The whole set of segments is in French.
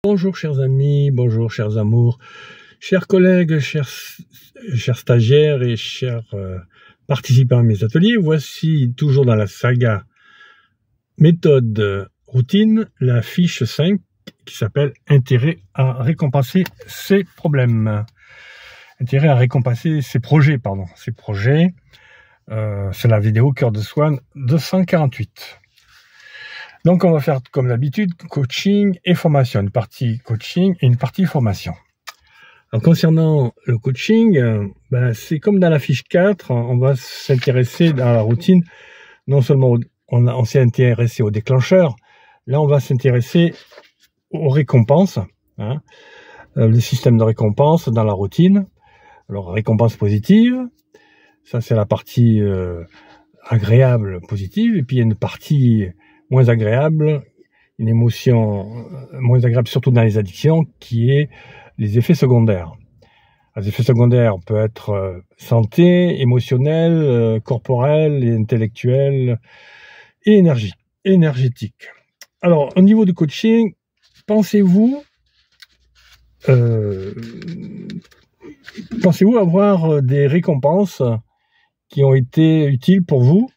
Bonjour chers amis, bonjour chers amours, chers collègues, chers stagiaires et chers participants à mes ateliers. Voici toujours dans la saga méthode routine, la fiche 5 qui s'appelle intérêt à récompenser ses problèmes. Intérêt à récompenser ses projets, pardon. Ses projets, c'est la vidéo Cœur de Swan 248. Donc, on va faire comme d'habitude, coaching et formation. Une partie coaching et une partie formation. Alors, concernant le coaching, c'est comme dans la fiche 4, on va s'intéresser dans la routine. Non seulement on s'est intéressé aux déclencheurs, là, on va s'intéresser aux récompenses. Le système de récompense dans la routine. Alors, récompense positive, ça c'est la partie agréable, positive. Et puis, il y a une partie moins agréable, une émotion moins agréable, surtout dans les addictions, qui est les effets secondaires. Les effets secondaires peuvent être santé, émotionnel, corporel, et intellectuel et énergétique. Alors, au niveau du coaching, pensez-vous avoir des récompenses qui ont été utiles pour vous?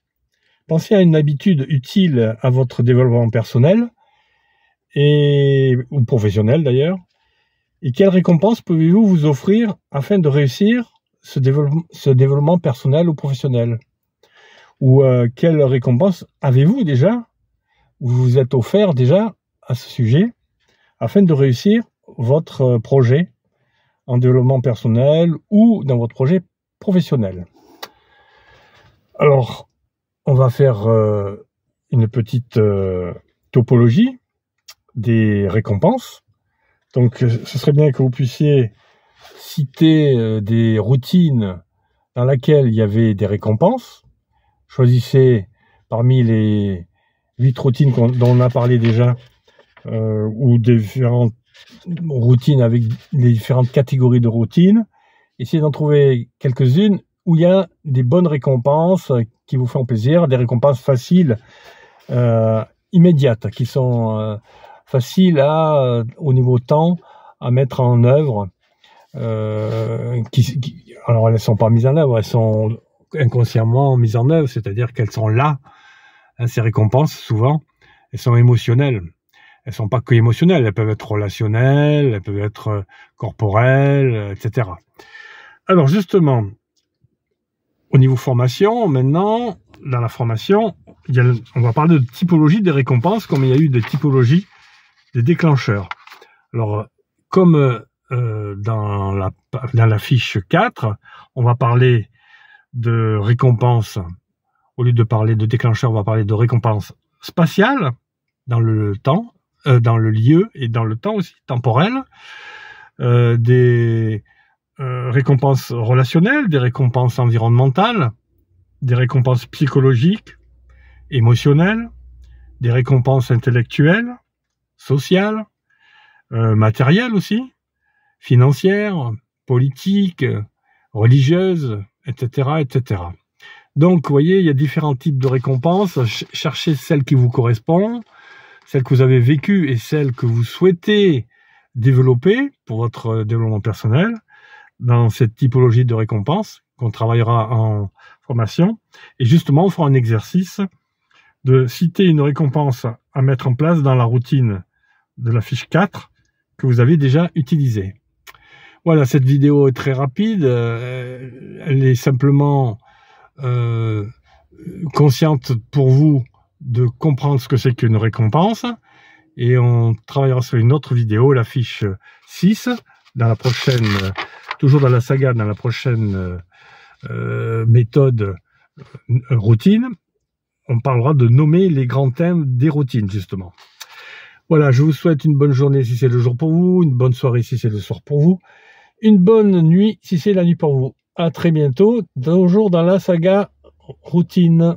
Pensez à une habitude utile à votre développement personnel ou professionnel d'ailleurs. Et quelles récompenses pouvez-vous vous offrir afin de réussir ce développement personnel ou professionnel? Ou quelles récompenses avez-vous déjà, ou vous vous êtes offert déjà à ce sujet afin de réussir votre projet en développement personnel ou dans votre projet professionnel? Alors, on va faire une petite topologie des récompenses. Donc, ce serait bien que vous puissiez citer des routines dans lesquelles il y avait des récompenses. Choisissez parmi les 8 routines dont on a parlé déjà, ou différentes routines avec les différentes catégories de routines. Essayez d'en trouver quelques-unes où il y a des bonnes récompenses qui vous font plaisir, des récompenses faciles, immédiates, qui sont faciles au niveau temps à mettre en œuvre. Alors elles ne sont pas mises en œuvre, elles sont inconsciemment mises en œuvre, c'est-à-dire qu'elles sont là. Ces récompenses, souvent, elles sont émotionnelles. Elles ne sont pas que émotionnelles, elles peuvent être relationnelles, elles peuvent être corporelles, etc. Alors justement, au niveau formation, maintenant, dans la formation, on va parler de typologie des récompenses, comme il y a eu des typologies des déclencheurs. Alors, comme dans la fiche 4, on va parler de récompenses, au lieu de parler de déclencheurs, on va parler de récompenses spatiales, dans le temps, dans le lieu et dans le temps aussi, temporel, des récompenses relationnelles, des récompenses environnementales, des récompenses psychologiques, émotionnelles, des récompenses intellectuelles, sociales, matérielles aussi, financières, politiques, religieuses, etc., etc. Donc, vous voyez, il y a différents types de récompenses. Cherchez celle qui vous correspond, celle que vous avez vécue et celle que vous souhaitez développer pour votre développement personnel dans cette typologie de récompenses qu'on travaillera en formation. Et justement, on fera un exercice de citer une récompense à mettre en place dans la routine de la fiche 4 que vous avez déjà utilisée. Voilà, cette vidéo est très rapide. Elle est simplement consciente pour vous de comprendre ce que c'est qu'une récompense. Et on travaillera sur une autre vidéo, la fiche 6, dans la prochaine, toujours dans la saga, dans la prochaine méthode routine. On parlera de nommer les grands thèmes des routines, justement. Voilà, je vous souhaite une bonne journée si c'est le jour pour vous, une bonne soirée si c'est le soir pour vous, une bonne nuit si c'est la nuit pour vous. À très bientôt, toujours dans la saga routine.